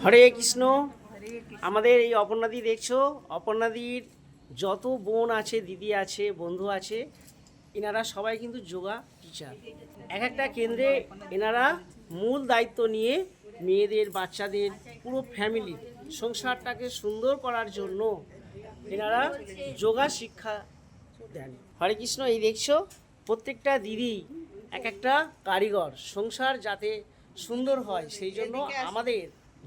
হরে কৃষ্ণ। আমাদের এই অপর্ণাদি দেখছো, অপর্ণাদির যত বোন আছে, দিদি আছে, বন্ধু আছে, এনারা সবাই কিন্তু যোগা টিচার। এক একটা কেন্দ্রে এনারা মূল দায়িত্ব নিয়ে মেয়েদের, বাচ্চাদের, পুরো ফ্যামিলির সংসারটাকে সুন্দর করার জন্য এনারা যোগা শিক্ষা দেন। হরে কৃষ্ণ। এই দেখছো প্রত্যেকটা দিদি এক একটা কারিগর, সংসার যাতে সুন্দর হয় সেই জন্য আমাদের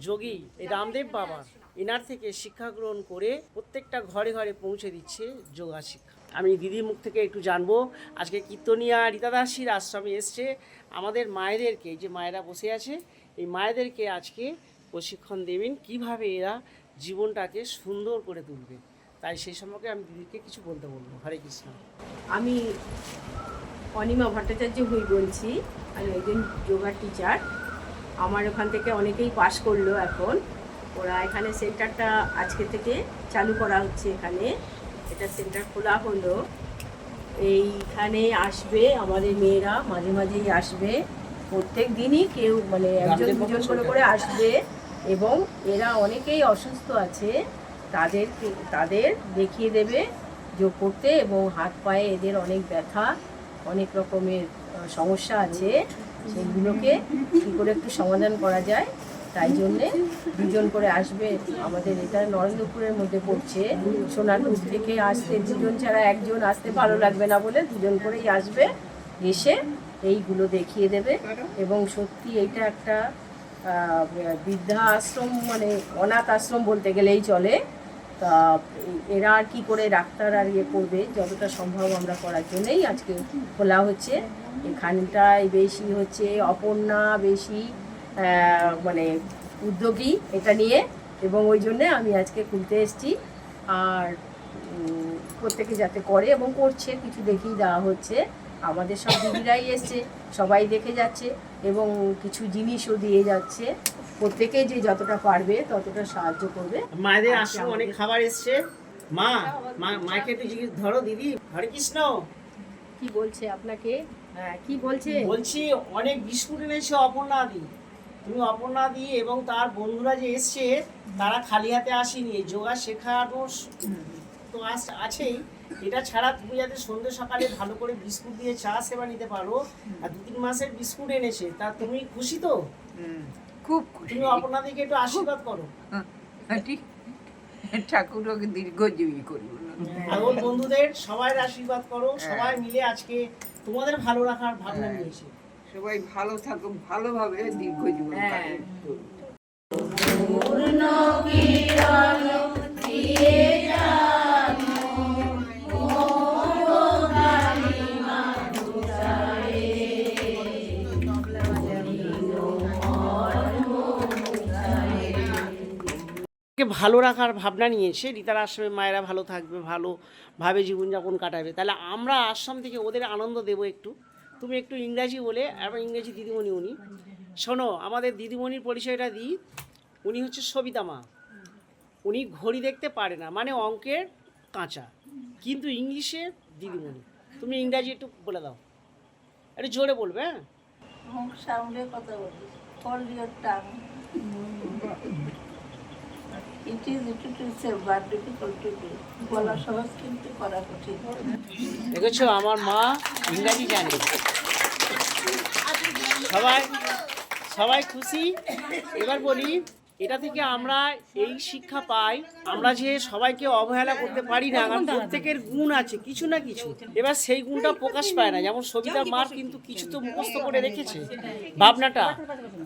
যোগী এই রামদেব বাবা এনার থেকে শিক্ষা গ্রহণ করে প্রত্যেকটা ঘরে ঘরে পৌঁছে দিচ্ছে যোগা শিক্ষা। আমি দিদির মুখ থেকে একটু জানবো। আজকে কীর্তনিয়া রীতাদাসীর আশ্রমে এসছে আমাদের মায়েদেরকে, যে মায়েরা বসে আছে এই মায়েদেরকে আজকে প্রশিক্ষণ দেবেন কিভাবে এরা জীবনটাকে সুন্দর করে তুলবে। তাই সেই সম্পর্কে আমি দিদিকে কিছু বলবো। হরে কৃষ্ণ। আমি অনিমা ভট্টাচার্য বলছি। আমি একজন যোগা টিচার। আমার ওখান থেকে অনেকেই পাস করলো। এখন ওরা এখানে সেন্টারটা আজকে থেকে চালু করা হচ্ছে। এখানে এটা সেন্টার খোলা হলো। এইখানে আসবে আমাদের মেয়েরা, মাঝে মাঝেই আসবে, প্রত্যেক দিনই কেউ মানে একজন দুজন করে আসবে। এবং এরা অনেকেই অসুস্থ আছে, তাদের দেখিয়ে দেবে যোগ করতে। এবং হাত পায়ে এদের অনেক ব্যথা, অনেক রকমের সমস্যা আছে, সেগুলোকে কী করে একটু সমাধান করা যায় তাই জন্যে দুজন করে আসবে। আমাদের এটা নরেন্দ্রপুরের মধ্যে পড়ছে। সোনারপুর থেকে আসতে দুজন ছাড়া একজন আসতে ভালো লাগবে না বলে দুজন করেই আসবে, এসে এইগুলো দেখিয়ে দেবে। এবং সত্যি এইটা একটা বৃদ্ধা আশ্রম, মানে অনাথ আশ্রম বলতে গেলেই চলে। তা এরা আর কী করে ডাক্তার আর ইয়ে করবে, যতটা সম্ভব আমরা করার জন্যই আজকে খোলা হচ্ছে। এখানটায় বেশি হচ্ছে অপর্ণা বেশি মানে উদ্যোগী এটা নিয়ে, এবং ওই জন্যে আমি আজকে খুলতে এসেছি। আর প্রত্যেকে যাতে করে এবং করছে, কিছু দেখিয়ে দেওয়া হচ্ছে। আমাদের সব দিদিরাই এসছে, সবাই দেখে যাচ্ছে এবং কিছু জিনিসও দিয়ে যাচ্ছে। প্রত্যেকে যে যতটা পারবে ততটা সাহায্য করবে। মায়েদের আশ্রম অনেক খাবার এসছে। মাকে একটু জিজ্ঞেস ধরো দিদি। হরে কৃষ্ণ। কি বলছে আপনাকে? হ্যাঁ, কি বলছে? বলছি অনেক বিস্কুট এনেছে অপর্ণা দি। তুমি অপর্ণা দি এবং তার বন্ধুরা যে এসছে তারা খালি হাতে আসেনি। যোগা শেখানো তো আছেই, এটা ছাড়া তুমি যাতে সন্ধ্যে সকালে ভালো করে বিস্কুট দিয়ে চা সেবা নিতে পারো, আর 2-3 মাসের বিস্কুট এনেছে, তা তুমি খুশি তো? খুব খুশি। তুমি অপর্ণা দিকে একটু আশীর্বাদ করো। ঠাকুরকে দীর্ঘজীবী করবো। আর ওর বন্ধুদের সবাই আশীর্বাদ করো। সবাই মিলে আজকে তোমাদের ভালো রাখার ভাবনা নিয়েছে। সবাই ভালো থাকুক, ভালোভাবে দীর্ঘজীবন কাটুক। ভালো রাখার ভাবনা নিয়েছে। রীতার আশ্রমে মায়েরা ভালো থাকবে, ভালোভাবে জীবনযাপন কাটাবে। তাহলে আমরা আশ্রম থেকে ওদের আনন্দ দেবো একটু। তুমি একটু ইংরাজি বলে, এবং ইংরেজি দিদিমণি উনি। শোনো, আমাদের দিদিমণির পরিচয়টা দিই। উনি হচ্ছে সবিতা মা। উনি ঘড়ি দেখতে পারে না, মানে অঙ্কের কাঁচা, কিন্তু ইংলিশে দিদিমণি। তুমি ইংরাজি একটু বলে দাও, একটু জোরে বলবে। হ্যাঁ, সামনে কথা বলি। Hold your tongue. It is but difficult to do. বলা সহজ কিন্তু করা কঠিন। দেখেছো আমার মা ইংরাজি জানে। সবাই খুশি। এবার বলি, এটা থেকে আমরা এই শিক্ষা পাই, আমরা যে সবাইকে অবহেলা করতে পারি না, কারণ প্রত্যেকের গুণ আছে কিছু না কিছু। এবার সেই গুণটা প্রকাশ পায় না। যেমন সবিতার মার কিন্তু কিছু তো মুখস্থ করে রেখেছে ভাবনাটা,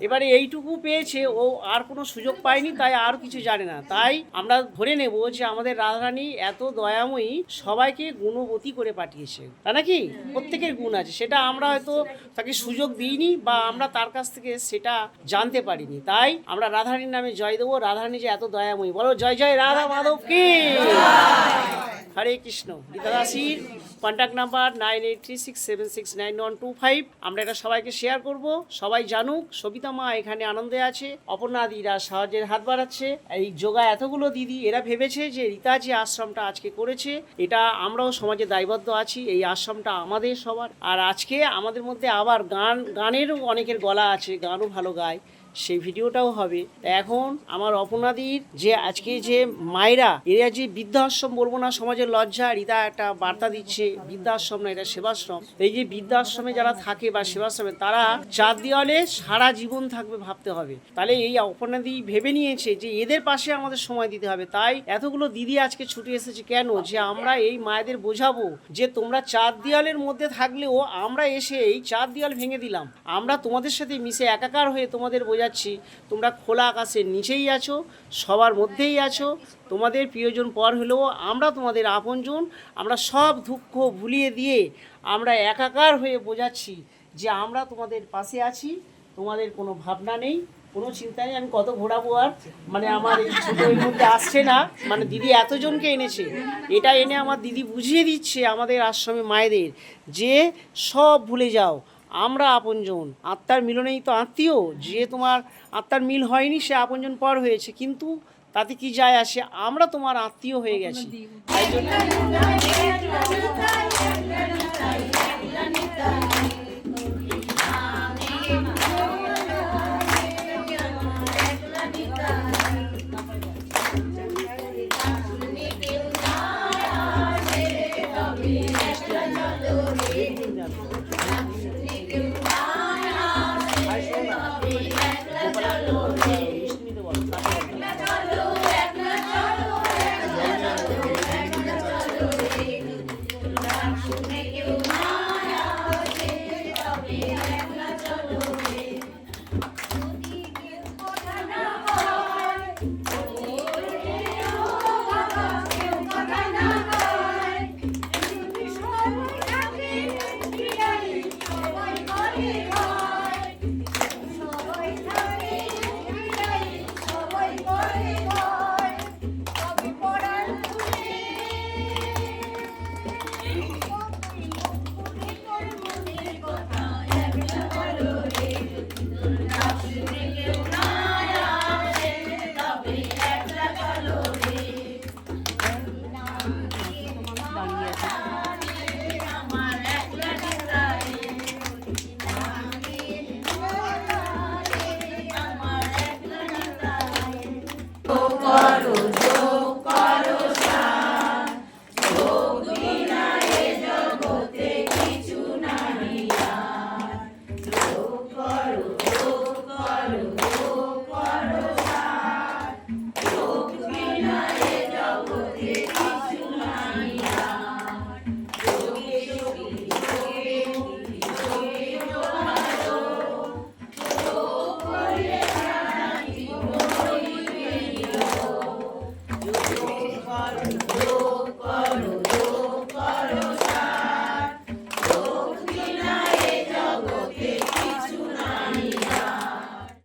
এবারে এইটুকু পেয়েছে, ও আর কোনো সুযোগ পায়নি, তাই আর কিছু জানে না। তাই আমরা ধরে নেব যে আমাদের রাধারানী এত দয়াময়ী, সবাইকে গুণবতী করে পাঠিয়েছে, তা নাকি? প্রত্যেকের গুণ আছে, সেটা আমরা হয়তো তাকে সুযোগ দিইনি বা আমরা তার কাছ থেকে সেটা জানতে পারিনি। তাই আমরা রাধারানীর নামে জয় দেবো। রাধারানী যে এত দয়াময়ী, বলো জয় জয় রাধা মাধব কি। হরে কৃষ্ণ। রীতাদাসীর কন্ট্যাক্ট নাম্বার 9836769125। আমরা এটা সবাইকে শেয়ার করব, সবাই জানুক সবিতা মা এখানে আনন্দে আছে। অপর্ণা দিদিরা সাহায্যের হাত বাড়াচ্ছে। এই যোগা এতগুলো দিদি এরা ভেবেছে যে রীতা যে আশ্রমটা আজকে করেছে, এটা আমরাও সমাজে দায়বদ্ধ আছি, এই আশ্রমটা আমাদের সবার। আর আজকে আমাদের মধ্যে আবার গানেরও অনেকের গলা আছে, গানও ভালো গায়, সেই ভিডিওটাও হবে। এখন আমার অপর্ণাদির যে আজকে যে মায়েরা এরা যে বৃদ্ধাশ্রম বলবো না, সমাজের লজ্জা, রিতা একটা বার্তা দিচ্ছে, বৃদ্ধাশ্রম না, এটা সেবাশ্রম। এই যে বৃদ্ধাশ্রমে যারা থাকে বা সেবাশ্রমে, তারা 4 দেওয়ালে সারা জীবন থাকবে ভাবতে হবে। তাহলে এই অপর্ণাদি ভেবে নিয়েছে যে এদের পাশে আমাদের সময় দিতে হবে। তাই এতগুলো দিদি আজকে ছুটে এসেছে কেন, যে আমরা এই মায়েদের বোঝাবো যে তোমরা 4 দেওয়ালের মধ্যে থাকলেও আমরা এসে এই 4 দেওয়াল ভেঙে দিলাম, আমরা তোমাদের সাথে মিশে একাকার হয়ে তোমাদের বোঝাচ্ছি তোমরা খোলা আকাশের নিচেই আছো, সবার মধ্যেই আছো, তোমাদের প্রিয়জন পর হলেও আমরা তোমাদের আপনজন। আমরা সব দুঃখ ভুলিয়ে দিয়ে আমরা একাকার হয়ে বোঝাচ্ছি যে আমরা তোমাদের পাশে আছি, তোমাদের কোনো ভাবনা নেই, কোনো চিন্তা নেই। আমি কত ঘোরাবো আর, মানে আমার এই ছোটো এর মধ্যে আসছে না, মানে দিদি এতজনকে এনেছে, এটা এনে আমার দিদি বুঝিয়ে দিচ্ছে আমাদের আশ্রমে মায়েদের যে সব ভুলে যাও, আমরা আপনজন। আত্মার মিলনেই তো আত্মীয়, যে তোমার আত্মার মিল হয়নি সে আপনজন পর হয়েছে, কিন্তু তাতে কি যায় আসে, আমরা তোমার আত্মীয় হয়ে গেছি। তাই জন্য